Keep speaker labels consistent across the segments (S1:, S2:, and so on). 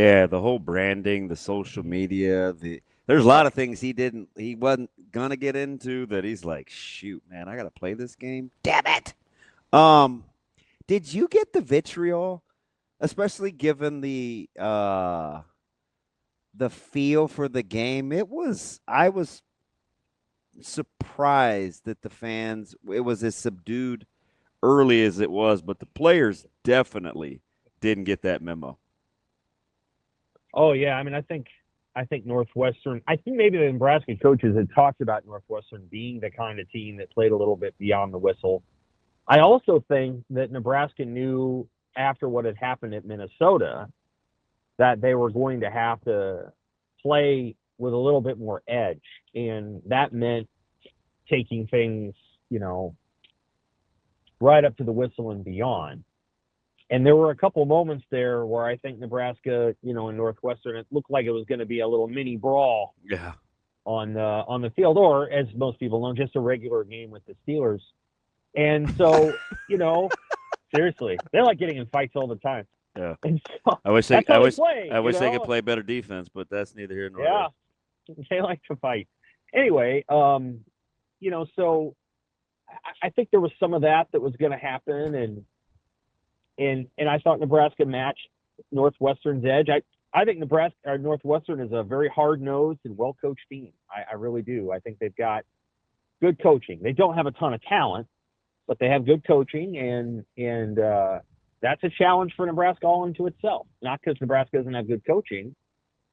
S1: Yeah, the whole branding, the social media, there's a lot of things he wasn't gonna get into that he's like, shoot, man, I gotta play this game. Damn it. Um, did you get the vitriol, especially given the feel for the game? I was surprised that the fans it was as subdued early as it was, but the players definitely didn't get that memo.
S2: Oh yeah, I mean, I think Northwestern. I think maybe the Nebraska coaches had talked about Northwestern being the kind of team that played a little bit beyond the whistle. I also think that Nebraska knew after what had happened at Minnesota that they were going to have to play with a little bit more edge, and that meant taking things, you know, right up to the whistle and beyond. And there were a couple moments there where I think Nebraska, you know, in Northwestern, it looked like it was going to be a little mini brawl
S1: Yeah.
S2: on the field, or as most people know, just a regular game with the Steelers. And so, you know, seriously, they're like getting in fights all the time.
S1: Yeah.
S2: And so
S1: I wish they
S2: that's how they play,
S1: I
S2: you
S1: wish they could
S2: know.
S1: play better defense, but that's neither here nor there.
S2: Yeah, they like to fight. Anyway, you know, so I think there was some of that was going to happen, and I thought Nebraska matched Northwestern's edge. I think Nebraska or Northwestern is a very hard nosed and well coached team. I really do. I think they've got good coaching. They don't have a ton of talent, but they have good coaching, and that's a challenge for Nebraska all into itself. Not because Nebraska doesn't have good coaching,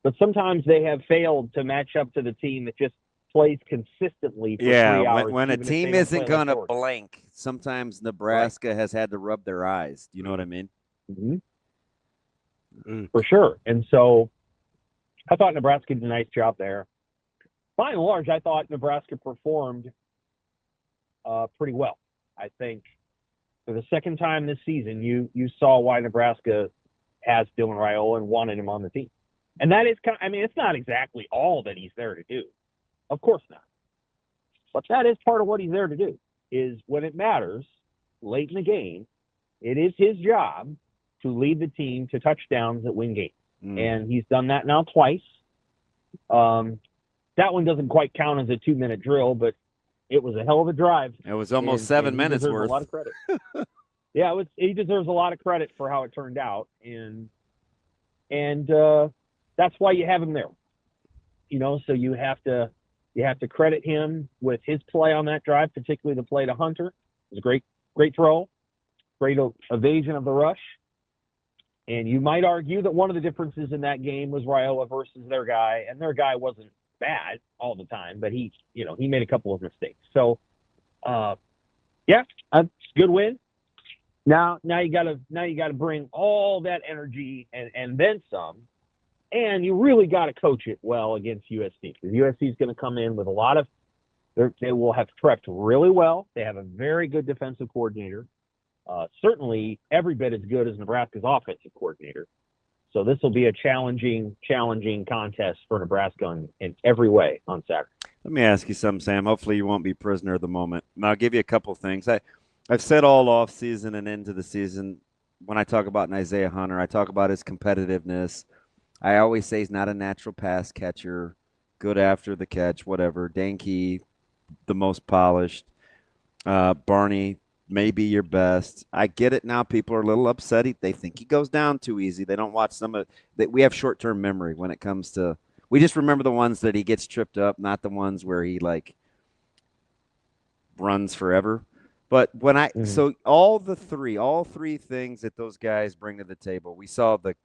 S2: but sometimes they have failed to match up to the team that just plays consistently for
S1: Yeah,
S2: 3 hours,
S1: when a
S2: even if they
S1: team
S2: don't
S1: isn't
S2: play like
S1: gonna
S2: yours.
S1: blank, sometimes
S2: Right.
S1: Nebraska has had to rub their eyes. Do you know what I mean?
S2: Mm-hmm.
S1: Mm.
S2: For sure. And so I thought Nebraska did a nice job there. By and large, I thought Nebraska performed pretty well. I think for the second time this season, you saw why Nebraska has Dylan Raiola and wanted him on the team. And that is kind of, I mean, it's not exactly all that he's there to do. Of course not. But that is part of what he's there to do. Is when it matters late in the game, it is his job to lead the team to touchdowns that win games.
S1: Mm.
S2: And he's done that now twice. Um, that one doesn't quite count as a 2 minute drill, but it was a hell of a drive,
S1: It was almost
S2: and
S1: seven
S2: he
S1: minutes
S2: deserves a lot
S1: worth.
S2: of credit. Yeah, he deserves a lot of credit for how it turned out, and that's why you have him there. You know, so you have to credit him with his play on that drive, particularly the play to Hunter. It was a great throw, great evasion of the rush. And you might argue that one of the differences in that game was Raiola versus their guy, and their guy wasn't bad all the time, but he made a couple of mistakes. So, uh, yeah, good win. Now you gotta bring all that energy and then some, and you really got to coach it well against USC because USC is going to come in with a lot of. They will have prepped really well. They have a very good defensive coordinator, certainly every bit as good as Nebraska's offensive coordinator. So this will be a challenging contest for Nebraska in every way on Saturday.
S1: Let me ask you something, Sam. Hopefully, you won't be prisoner of the moment. And I'll give you a couple things. I've said all off season and into the season when I talk about an Isaiah Hunter, I talk about his competitiveness. I always say he's not a natural pass catcher, good after the catch, whatever. Danke, the most polished. Barney may be your best. I get it now. People are a little upset. They think he goes down too easy. They don't watch some of that. We have short term memory when it comes to. We just remember the ones that he gets tripped up, not the ones where he like runs forever. But when I
S2: Mm-hmm.
S1: so all three things that those guys bring to the table. We saw the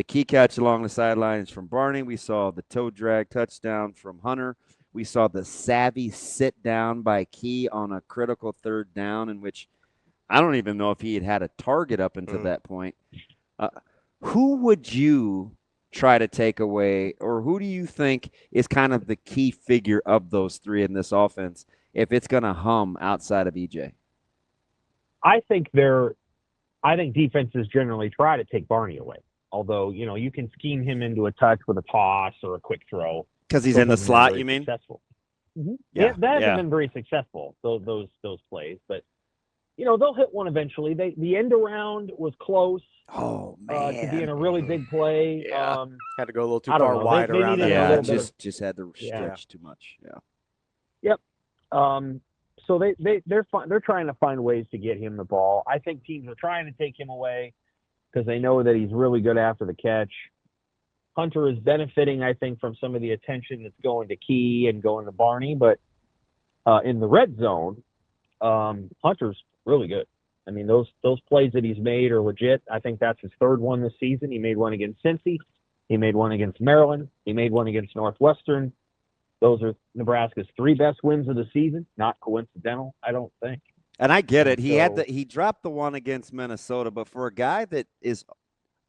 S1: key catch along the sidelines from Barney. We saw the toe drag touchdown from Hunter. We saw the savvy sit down by Key on a critical third down, in which I don't even know if he had a target up until that point. Uh, who would you try to take away, or who do you think is kind of the key figure of those three in this offense if it's going to hum outside of EJ?
S2: I think they're I think defenses generally try to take Barney away. Although, you know, you can scheme him into a touch with a toss or a quick throw.
S1: Because he's
S2: Those
S1: in the
S2: haven't been
S1: slot, you
S2: very
S1: mean?
S2: successful. Mm-hmm. Yeah,
S1: Yeah,
S2: that hasn't
S1: yeah.
S2: been very successful. Those plays, but they'll hit one eventually. The end around was close.
S1: Oh man,
S2: to be in a really big play.
S3: Yeah. Had to go a little too
S2: I don't
S3: far
S2: know.
S3: wide
S2: They
S3: around.
S2: needed
S3: that
S2: a
S1: yeah,
S2: little bit
S1: just had to stretch too much. Yeah.
S2: Yep. So they're trying to find ways to get him the ball. I think teams are trying to take him away because they know that he's really good after the catch. Hunter is benefiting, I think, from some of the attention that's going to Key and going to Barney, but in the red zone, Hunter's really good. I mean, those plays that he's made are legit. I think that's his third one this season. He made one against Cincy. He made one against Maryland. He made one against Northwestern. Those are Nebraska's 3 best wins of the season. Not coincidental, I don't think.
S1: And I get it. He dropped the one against Minnesota, but for a guy that is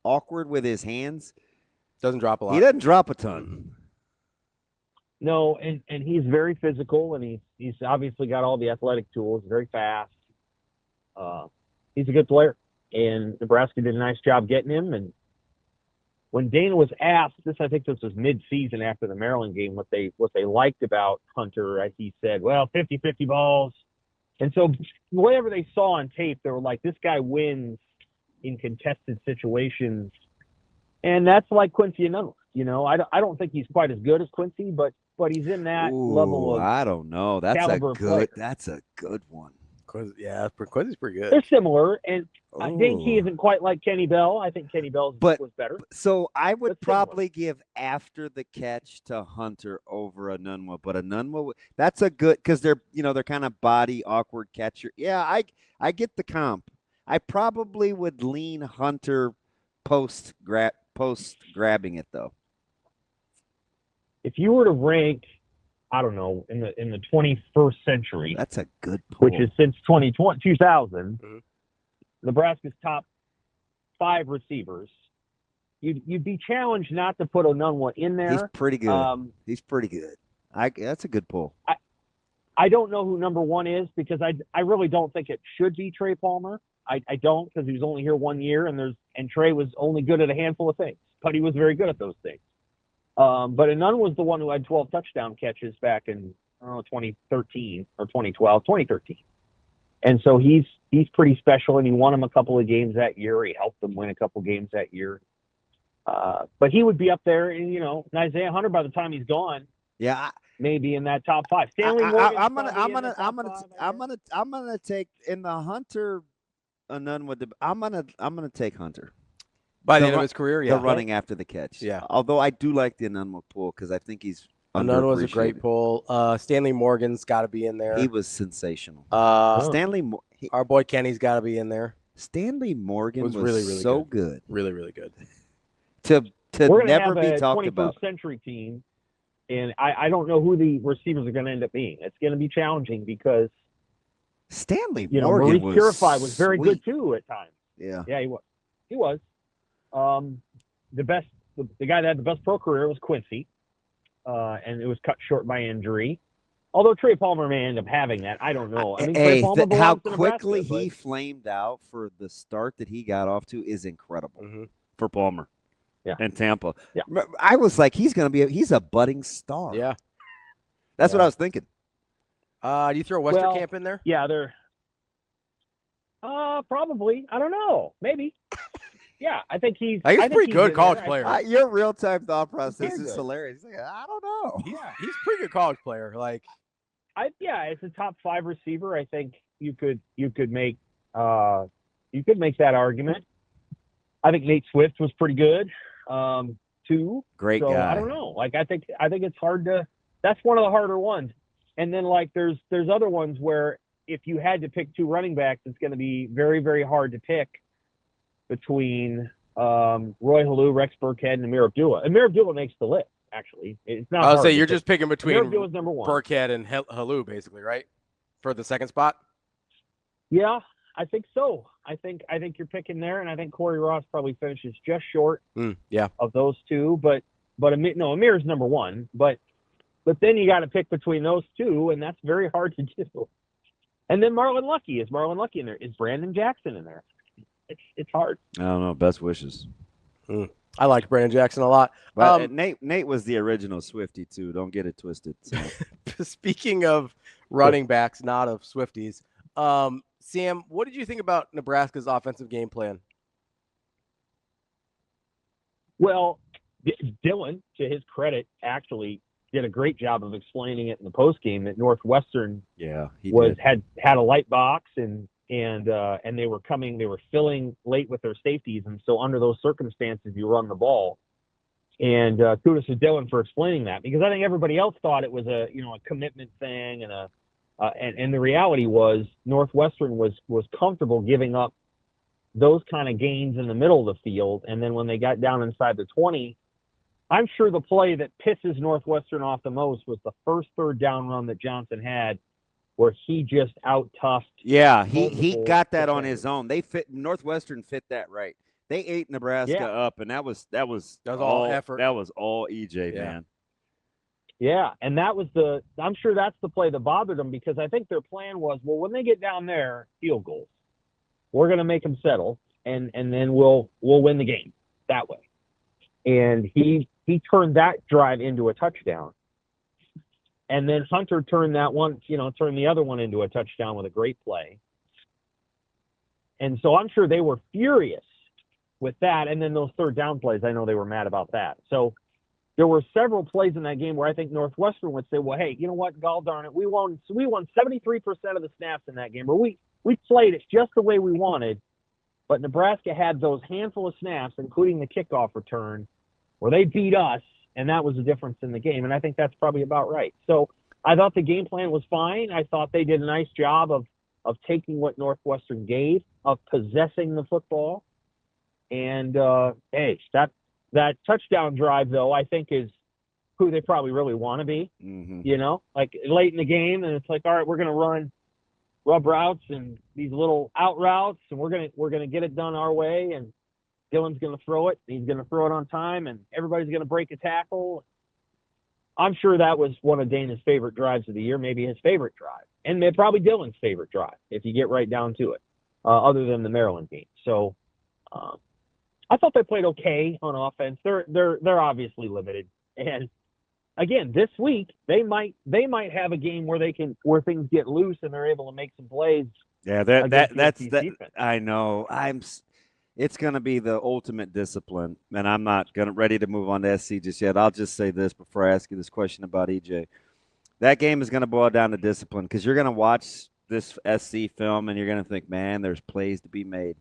S1: awkward with his hands,
S3: doesn't drop a lot.
S1: He doesn't drop a ton.
S2: No, and he's very physical, and he's obviously got all the athletic tools. Very fast. He's a good player, and Nebraska did a nice job getting him. And when Dana was asked, I think this was mid-season after the Maryland game, what they liked about Hunter, he said, well, 50-50 balls. And so whatever they saw on tape, they were like, this guy wins in contested situations. And that's like Quincy Enunwa. I don't think he's quite as good as Quincy, but he's in that level of
S1: I don't know. That's a good one.
S3: Yeah, Quincy's pretty good.
S2: They're similar, and I think he isn't quite like Kenny Bell. I think Kenny Bell was better.
S1: So I would probably give after the catch to Hunter over Enunwa, but Enunwa, that's a good because they're kind of body awkward catcher. Yeah, I get the comp. I probably would lean Hunter post grabbing it though.
S2: If you were to rank, I don't know, in the 21st century.
S1: That's a good poll.
S2: Which is since 2000, mm-hmm. Nebraska's top 5 receivers. You'd be challenged not to put Enunwa in there.
S1: He's pretty good. He's pretty good. That's a good poll.
S2: I don't know who number 1 is because I really don't think it should be Trey Palmer. I don't because he was only here 1 year and Trey was only good at a handful of things, but he was very good at those things. But Enunwa was the one who had 12 touchdown catches back in 2013 or 2013. And so he's pretty special, and he won him a couple of games that year. He helped them win a couple of games that year. But he would be up there, and Isaiah Hunter by the time he's gone.
S1: Yeah,
S2: maybe in that top 5. Stanley Morgan.
S1: I'm gonna take in the Hunter Enunwa. I'm gonna take Hunter.
S3: By the end of his career, yeah.
S1: The running after the catch.
S3: Yeah.
S1: Although I do like the Enunwa pull because I think he's
S3: Enunwa's a great pull. Stanley Morgan's got to be in there.
S1: He was sensational.
S3: Our boy Kenny's got to be in there.
S1: Stanley Morgan was really, really so good.
S3: Really, really good.
S1: To
S2: We're
S1: never
S2: have
S1: be talked about.
S2: 21st century team, and I don't know who the receivers are going to end up being. It's going to be challenging because
S1: Stanley Morgan
S2: Maurice Purify was very good too at times.
S1: Yeah.
S2: Yeah, he was. The guy that had the best pro career was Quincy, and it was cut short by injury. Although Trey Palmer may end up having that, I don't know. I mean, Trey Palmer
S1: how
S2: to
S1: quickly
S2: Nebraska,
S1: he flamed out for the start that he got off to is incredible for Palmer.
S2: Yeah,
S1: and Tampa.
S2: Yeah,
S1: I was like, he's a budding star.
S3: Yeah,
S1: that's what I was thinking.
S3: Do you throw Westerkamp in there?
S2: Yeah, they're probably. I don't know. Maybe. Yeah, I think he's
S3: pretty good college player.
S1: Your real-time thought process is hilarious. Like, I don't know.
S3: Yeah, he's a pretty good college player. Like,
S2: as a top 5 receiver, I think you could make that argument. I think Nate Swift was pretty good, too.
S1: Great guy.
S2: I don't know. Like, I think it's hard to. That's one of the harder ones. And then there's other ones where if you had to pick 2 running backs, it's going to be very, very hard to pick between Roy Hallou, Rex Burkhead, and Amir Abdullah. Amir Abdullah makes the list, actually. It's not.
S3: I'll say you're just picking between
S2: number 1.
S3: Burkhead and Hallou, basically, right? For the second spot?
S2: Yeah, I think so. I think you're picking there, and I think Corey Ross probably finishes just short of those 2. But Amir's number 1. But then you got to pick between those 2, and that's very hard to do. And then Marlon Lucky. Is Marlon Lucky in there? Is Brandon Jackson in there? It's hard.
S1: I don't know. Best wishes.
S3: I liked Brandon Jackson a lot.
S1: But Nate was the original Swiftie too. Don't get it twisted. So.
S3: Speaking of running backs, not of Swifties, Sam, what did you think about Nebraska's offensive game plan?
S2: Well, Dylan, to his credit, actually did a great job of explaining it in the postgame that Northwestern had a light box and they were filling late with their safeties, and so under those circumstances you run the ball. And kudos to Dylan for explaining that, because I think everybody else thought it was a commitment thing, and the reality was Northwestern was comfortable giving up those kind of gains in the middle of the field, and then when they got down inside the 20, I'm sure the play that pisses Northwestern off the most was the first third down run that Johnson had, where he just out-toughed.
S1: Yeah, he got that on his own. Northwestern fit that right. They ate Nebraska up, and that was all effort. That was all EJ, man.
S2: Yeah, and I'm sure that's the play that bothered them, because I think their plan was, well, when they get down there, field goals, we're going to make them settle, and then we'll win the game that way. And he turned that drive into a touchdown. And then Hunter turned the other one into a touchdown with a great play. And so I'm sure they were furious with that. And then those third down plays, I know they were mad about that. So there were several plays in that game where I think Northwestern would say, well, hey, you know what, gall darn it, we won 73% of the snaps in that game, or we played it just the way we wanted. But Nebraska had those handful of snaps, including the kickoff return, where they beat us, and that was the difference in the game. And I think that's probably about right. So I thought the game plan was fine. I thought they did a nice job of taking what Northwestern gave, of possessing the football. And, hey, that touchdown drive, though, I think is who they probably really want to be, like late in the game. And it's like, all right, we're going to run rub routes and these little out routes, and we're gonna get it done our way. And Dylan's gonna throw it. He's gonna throw it on time, and everybody's gonna break a tackle. I'm sure that was one of Dana's favorite drives of the year, maybe his favorite drive, and probably Dylan's favorite drive if you get right down to it, other than the Maryland game. So I thought they played okay on offense. They're obviously limited, and again, this week they might have a game where things get loose and they're able to make some plays.
S1: Yeah, that's I know. It's going to be the ultimate discipline, and I'm not ready to move on to SC just yet. I'll just say this before I ask you this question about EJ. That game is going to boil down to discipline, because you're going to watch this SC film and you're going to think, man, there's plays to be made.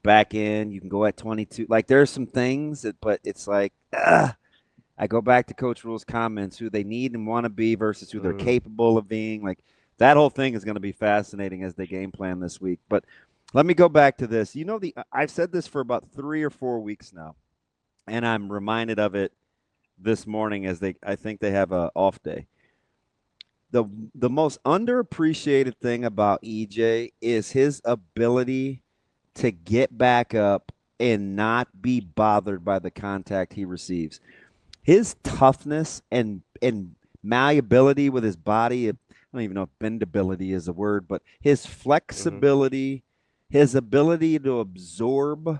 S1: Back in, you can go at 22. Like, there's some things, but it's like, I go back to Coach Rhule's comments, who they need and want to be versus who they're capable of being. Like, that whole thing is going to be fascinating as they game plan this week. But let me go back to this. I've said this for about 3 or 4 weeks now, and I'm reminded of it this morning as I think they have an off day. The most underappreciated thing about EJ is his ability to get back up and not be bothered by the contact he receives. His toughness and malleability with his body, I don't even know if bendability is a word, but his flexibility, his ability to absorb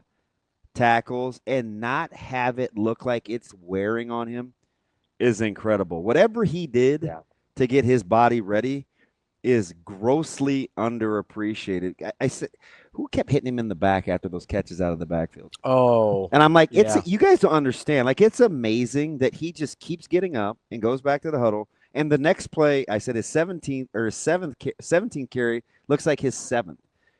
S1: tackles and not have it look like it's wearing on him is incredible. Whatever he did to get his body ready is grossly underappreciated. I said, who kept hitting him in the back after those catches out of the backfield?
S3: Oh,
S1: and I'm like, you guys don't understand. Like, it's amazing that he just keeps getting up and goes back to the huddle. And the next play, I said his 17th carry looks like his 7th.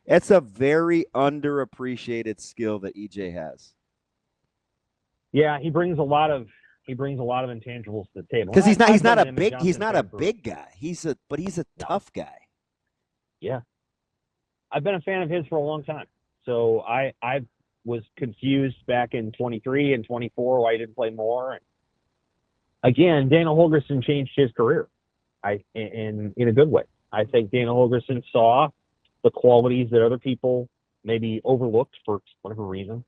S1: It's a very underappreciated skill that EJ has.
S2: Yeah, he brings a lot of intangibles to the table.
S1: Because he's not a big guy. He's a tough guy.
S2: Yeah. I've been a fan of his for a long time. So I was confused back in 23 and 24 why he didn't play more. And again, Dana Holgorsen changed his career. In a good way. I think Dana Holgorsen saw the qualities that other people maybe overlooked for whatever reason.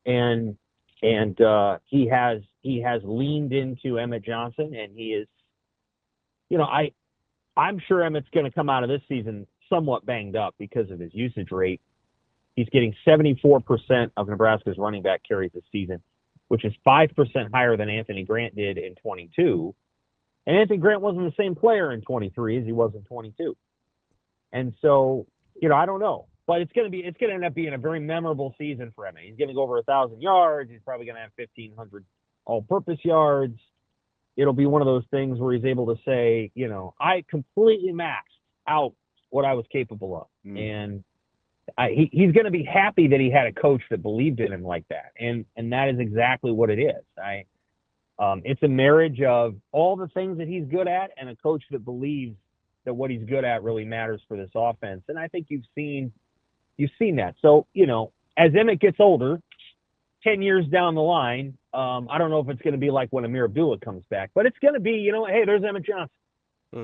S2: And he has leaned into Emmett Johnson, and he is, I'm sure Emmett's going to come out of this season somewhat banged up because of his usage rate. He's getting 74% of Nebraska's running back carries this season, which is 5% higher than Anthony Grant did in 22. And Anthony Grant wasn't the same player in 23 as he was in 22. And so I don't know. But it's going to end up being a very memorable season for Emmett. He's going to go over 1,000 yards. He's probably going to have 1,500 all-purpose yards. It'll be one of those things where he's able to say, I completely maxed out what I was capable of. And he's going to be happy that he had a coach that believed in him like that. And that is exactly what it is. It's a marriage of all the things that he's good at and a coach that believes that what he's good at really matters for this offense. And I think you've seen that. So, as Emmett gets older, 10 years down the line, I don't know if it's going to be like when Amir Abdullah comes back, but it's going to be, hey, there's Emmett Johnson.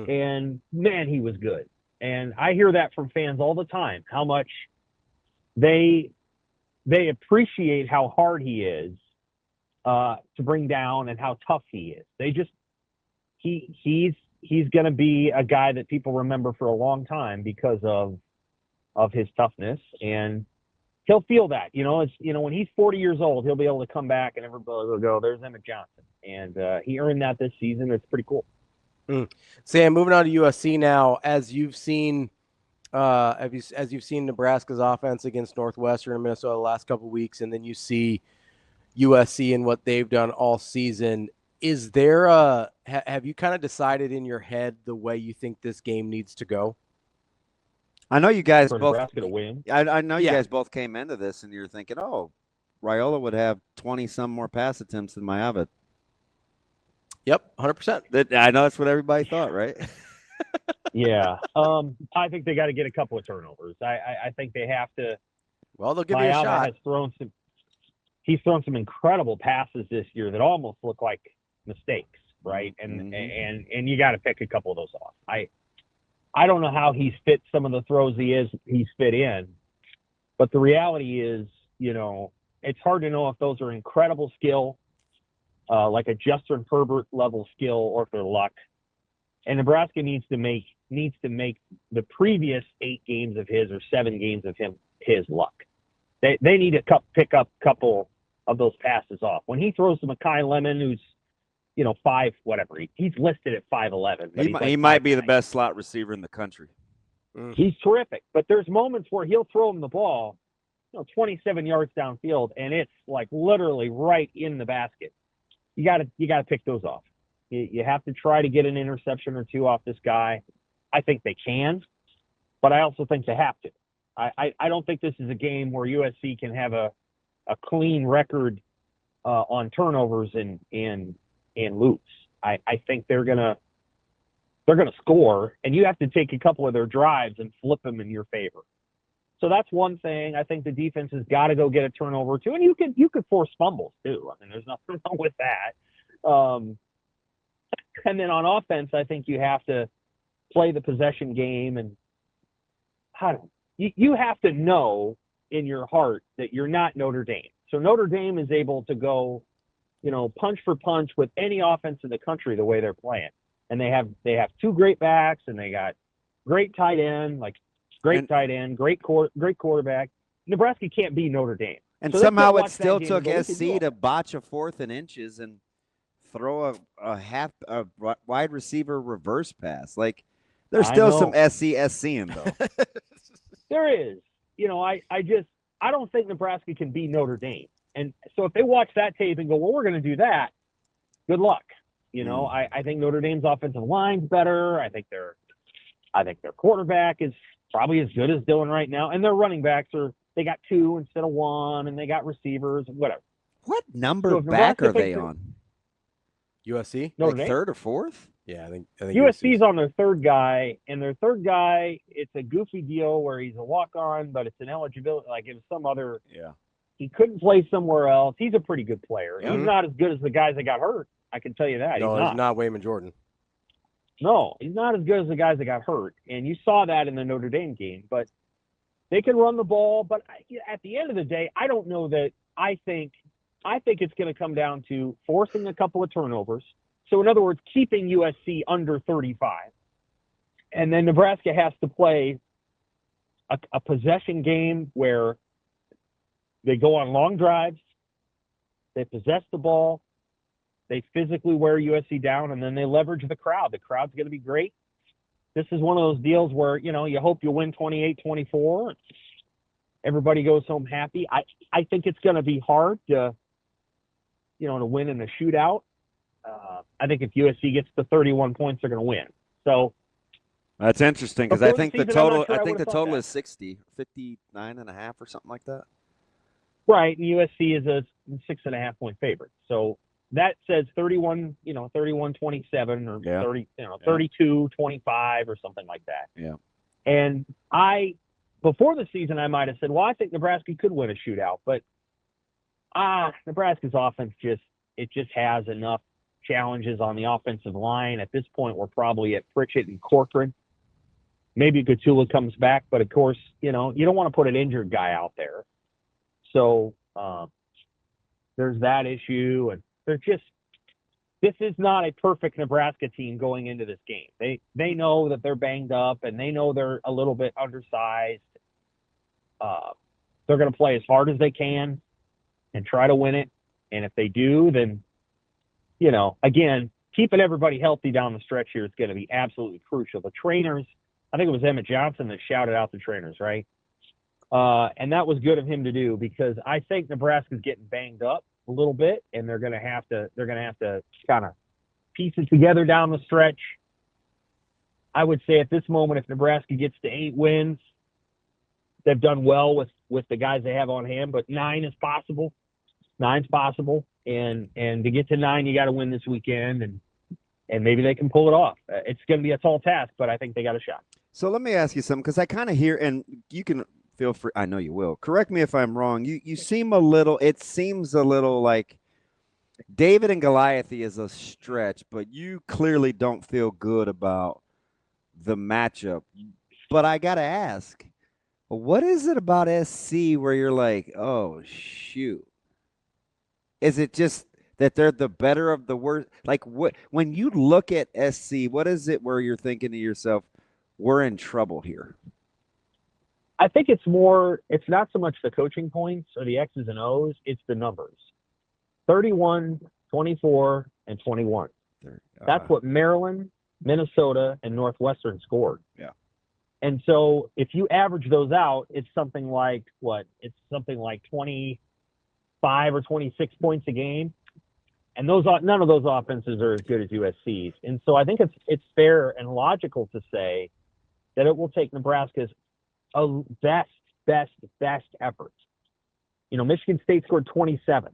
S2: And man, he was good. And I hear that from fans all the time, how much they appreciate how hard he is to bring down and how tough he is. He's going to be a guy that people remember for a long time because of his toughness, and he'll feel that. When he's 40 years old, he'll be able to come back and everybody will go, there's Emmett Johnson. And he earned that this season. It's pretty cool.
S3: Sam, moving on to USC now, as you've seen Nebraska's offense against Northwestern and Minnesota the last couple of weeks, and then you see USC and what they've done all season. Is there have you kind of decided in your head the way you think this game needs to go?
S1: I know you guys
S2: For
S1: both.
S2: Nebraska to win.
S1: I know you guys both came into this and you're thinking, oh, Raiola would have 20-some more pass attempts than Mayavet.
S3: Yep, 100%.
S1: I know that's what everybody thought, right?
S2: Yeah. I think they got to get a couple of turnovers. I think they have to.
S3: Well, they'll give you a shot.
S2: He's thrown some incredible passes this year that almost look like mistakes, right? And you got to pick a couple of those off. I don't know how he's fit some of the throws he's fit in, but the reality is, it's hard to know if those are incredible skill, like a Justin Herbert level skill, or if they're luck. And Nebraska needs to make the previous 8 games of his or 7 games of his luck. They need to pick up a couple of those passes off. When he throws to Mekhi Lemon, who's 5 whatever, he's listed at 5'11".
S1: He might be the best slot receiver in the country.
S2: He's terrific, but there's moments where he'll throw him the ball, 27 yards downfield, and it's like literally right in the basket. You got to pick those off. You have to try to get an interception or 2 off this guy. I think they can, but I also think they have to. I don't think this is a game where USC can have a clean record on turnovers and lose. I think they're gonna score, and you have to take a couple of their drives and flip them in your favor. So that's one thing. I think the defense has got to go get a turnover too, and you could force fumbles too. I mean, there's nothing wrong with that. And then on offense, I think you have to play the possession game, and you have to know in your heart that you're not Notre Dame. So Notre Dame is able to go, punch for punch with any offense in the country the way they're playing. And they have 2 great backs, and they got great tight end, great quarterback. Nebraska can't be Notre Dame.
S1: And so somehow it still took SC to botch a 4th and inches and throw a wide receiver reverse pass. Like, there's still some SC in though.
S2: There is. I don't think Nebraska can be Notre Dame. And so if they watch that tape and go, well, we're going to do that, good luck. I think Notre Dame's offensive line's better. I think their quarterback is probably as good as Dylan right now. And their running backs they got 2 instead of 1, and they got receivers, whatever.
S1: What number back are they on?
S3: USC?
S2: Notre
S1: Dame? 3rd or 4th?
S3: Yeah, I think
S2: USC's on their 3rd guy, and their 3rd guy, it's a goofy deal where he's a walk-on, but it's an eligibility, like it was some other. Yeah. He couldn't play somewhere else. He's a pretty good player. Yeah. He's not as good as the guys that got hurt. I can tell you that.
S3: No, he's not Wayman Jordan.
S2: No, he's not as good as the guys that got hurt, and you saw that in the Notre Dame game. But they can run the ball. But at the end of the day, I don't know that. I think it's going to come down to forcing a couple of turnovers. So, in other words, keeping USC under 35. And then Nebraska has to play a possession game where they go on long drives, they possess the ball, they physically wear USC down, and then they leverage the crowd. The crowd's going to be great. this is one of those deals where, you hope you win 28-24. Everybody goes home happy. I think it's going to be hard to win in a shootout. I think if USC gets to 31 points, they're going to win. So
S1: that's interesting because I think the total is 59.5 or something like that.
S2: Right, and USC is a 6.5-point favorite. So that says 31, 31-27 or 30, 32-25 or something like that.
S1: Yeah.
S2: And before the season, I might have said, well, I think Nebraska could win a shootout, but Nebraska's offense just has enough challenges on the offensive line. At this point, we're probably at Pritchett and Corcoran. Maybe Gatula comes back, but of course, you don't want to put an injured guy out there. So there's that issue, and this is not a perfect Nebraska team going into this game. They know that they're banged up, and they know they're a little bit undersized. They're going to play as hard as they can and try to win it. And if they do, then, again, keeping everybody healthy down the stretch here is going to be absolutely crucial. The trainers, I think it was Emmett Johnson that shouted out the trainers, right? And that was good of him to do, because I think Nebraska's getting banged up a little bit, and they're going to have to kind of piece it together down the stretch. I would say at this moment, if Nebraska gets to 8 wins, they've done well with the guys they have on hand, but 9 is possible. 9's possible. And to get to 9, you got to win this weekend, and maybe they can pull it off. It's going to be a tall task, but I think they got a shot.
S1: So let me ask you something, because I kind of hear, and you can feel free, I know you will. Correct me if I'm wrong. You seem it seems a little like David and Goliath is a stretch, but you clearly don't feel good about the matchup. But I got to ask, what is it about SC where you're like, oh, shoot? Is it just that they're the better of the worst? Like, when you look at SC, what is it where you're thinking to yourself, we're in trouble here?
S2: I think it's not so much the coaching points or the X's and O's, it's the numbers. 31, 24, and 21. That's what Maryland, Minnesota, and Northwestern scored.
S1: Yeah.
S2: And so if you average those out, it's something like what? It's something like 25 or 26 points a game. And none of those offenses are as good as USC's. And so I think it's fair and logical to say that it will take Nebraska's best efforts. Michigan State scored 27.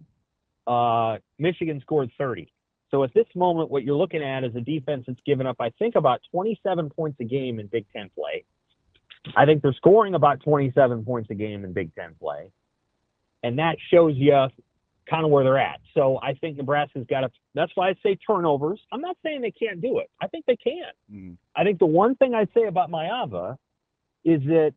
S2: Michigan scored 30. So at this moment, what you're looking at is a defense that's given up, I think, about 27 points a game in Big Ten play. I think they're scoring about 27 points a game in Big Ten play. And that shows you kind of where they're at. So I think Nebraska's got to – that's why I say turnovers. I'm not saying they can't do it. I think they can. Mm-hmm. I think the one thing I'd say about Maava is that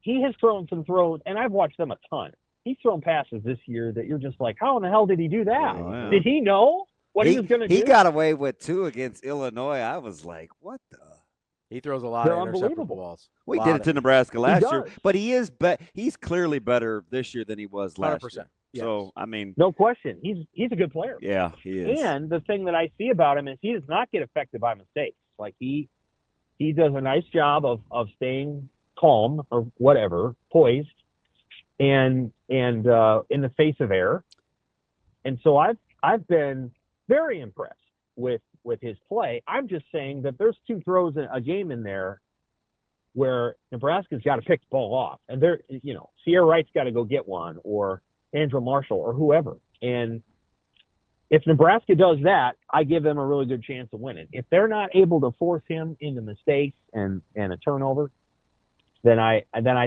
S2: he has thrown some throws, and I've watched them a ton. He's thrown passes this year that you're just like, how in the hell did he do that? Oh, yeah. Did he know what he was going to do?
S1: He got away with 2 against Illinois. I was like, what the?
S3: He throws a lot of interceptable balls.
S1: We did it to Nebraska last year, but he's clearly better this year than he was last 100%. Year. Yes. So, I mean,
S2: no question. He's a good player.
S1: Yeah, he is.
S2: And the thing that I see about him is he does not get affected by mistakes. Like he does a nice job of staying calm or whatever, poised, and in the face of error. And so I've been very impressed with his play. I'm just saying that there's 2 throws a game in there where Nebraska's got to pick the ball off, and Sierra Wright's got to go get one, or Andrew Marshall, or whoever. And if Nebraska does that, I give them a really good chance of winning. If they're not able to force him into mistakes and a turnover, then I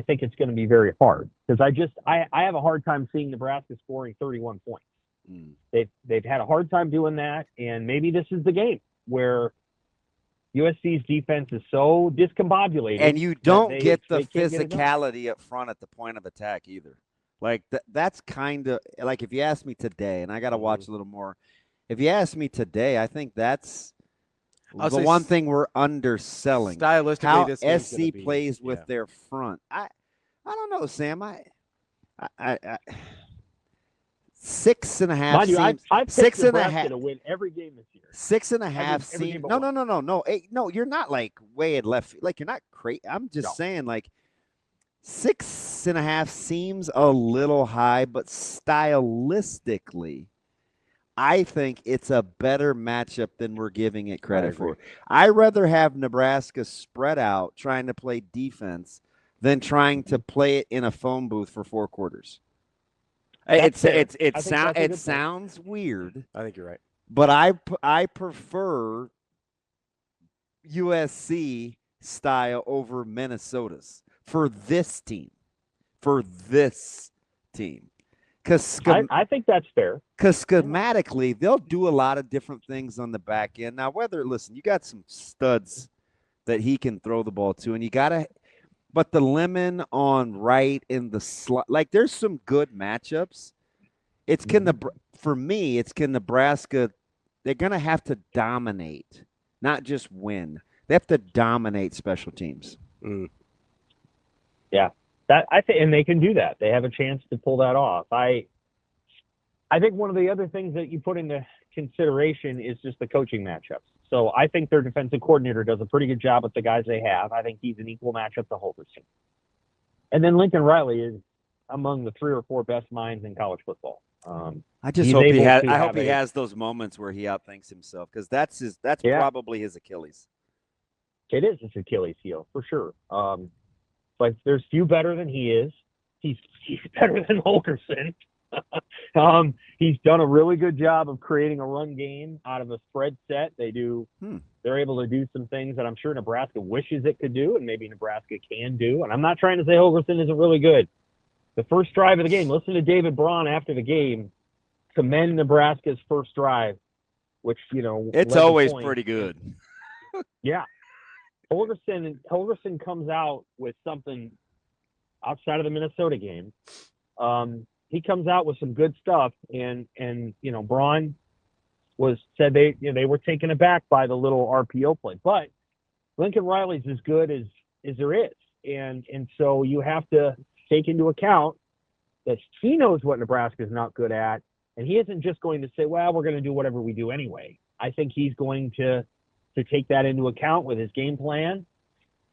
S2: think it's going to be very hard, because I have a hard time seeing Nebraska scoring 31 points. They've had a hard time doing that, and maybe this is the game where USC's defense is so discombobulated,
S1: and you don't get the physicality up front at the point of attack either. Like that's kind of like, if you ask me today, and I got to watch a little more. If you ask me today, I think that's the one thing we're underselling.
S3: Stylistically,
S1: how
S3: this
S1: SC plays with their front. I don't know, Sam. 6.5
S2: Mind you,
S1: seems
S2: I've picked
S1: six and a
S2: Nebraska
S1: half.
S2: to win every game this year.
S1: 6.5
S2: Every game
S1: seems.
S2: but
S1: No,
S2: one.
S1: no, no, no, no. Hey, no, you're not like way at left. Like you're not crazy. I'm just
S2: No.
S1: saying, like 6.5 seems a little high, but stylistically, I think it's a better matchup than we're giving it credit for. I'd rather have Nebraska spread out trying to play defense than trying to play it in a phone booth for 4 quarters.
S2: That's fair.
S1: It
S2: I think that's a good point.
S1: sounds weird,
S3: I think you're right.
S1: but I prefer USC style over Minnesota's for this team. Because
S2: I think that's fair.
S1: Because schematically, they'll do a lot of different things on the back end. Now, listen, you got some studs that he can throw the ball to, and you got to, but the lemon on right in the slot, like there's some good matchups. For me, it's can Nebraska, they're going to have to dominate, not just win. They have to dominate special teams.
S2: Yeah. I think, and they can do that. They have a chance to pull that off. I think one of the other things that you put into consideration is just the coaching matchups. So I think their defensive coordinator does a pretty good job with the guys they have. I think he's an equal matchup to Holgorsen. And then Lincoln Riley is among the 3 or 4 best minds in college football.
S1: I just hope he has. I hope he has those moments where he outthinks himself, because that's probably his Achilles.
S2: It is his Achilles heel for sure. But there's few better than he is. He's better than Holgorsen. He's done a really good job of creating a run game out of a spread set. They're able to do some things that I'm sure Nebraska wishes it could do, and maybe Nebraska can do. And I'm not trying to say Holgorsen isn't really good. The first drive of the game, listen to David Braun after the game commend Nebraska's first drive, which,
S1: it's always pretty good.
S2: Yeah. Holgorsen comes out with something outside of the Minnesota game. He comes out with some good stuff, and Braun said they were taken aback by the little RPO play, but Lincoln Riley's as good as there is, and so you have to take into account that he knows what Nebraska is not good at, and he isn't just going to say, well, we're going to do whatever we do anyway. I think he's going to take that into account with his game plan.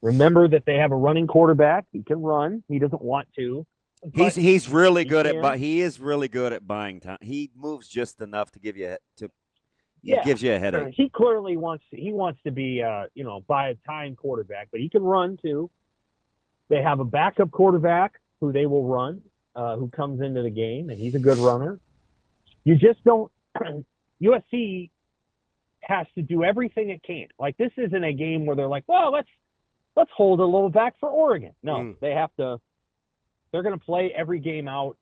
S2: Remember that they have a running quarterback. He can run. He doesn't want to.
S1: He's really good but he is really good at buying time. He moves just enough to give you gives you a headache.
S2: He clearly wants to be buy a time quarterback, but he can run too. They have a backup quarterback who they will run, who comes into the game, and he's a good runner. You just don't USC has to do everything it can. Like, this isn't a game where they're like, well, let's hold a little back for Oregon. No, they have to. They're going to play every game out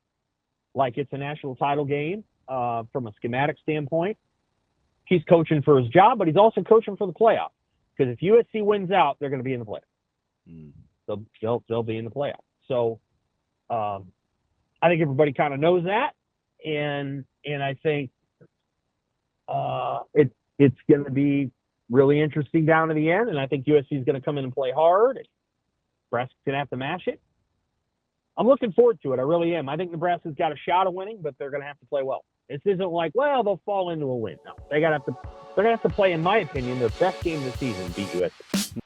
S2: like it's a national title game from a schematic standpoint. He's coaching for his job, but he's also coaching for the playoff. Because if USC wins out, they're going to be in the playoff. They'll be in the playoff. So I think everybody kind of knows that, and I think it's going to be really interesting down to the end. And I think USC is going to come in and play hard. Nebraska's going to have to mash it. I'm looking forward to it. I really am. I think Nebraska's got a shot of winning, but they're going to have to play well. This isn't like, well, they'll fall into a win. No, they're going to have to play, in my opinion, their best game of the season, beat USC.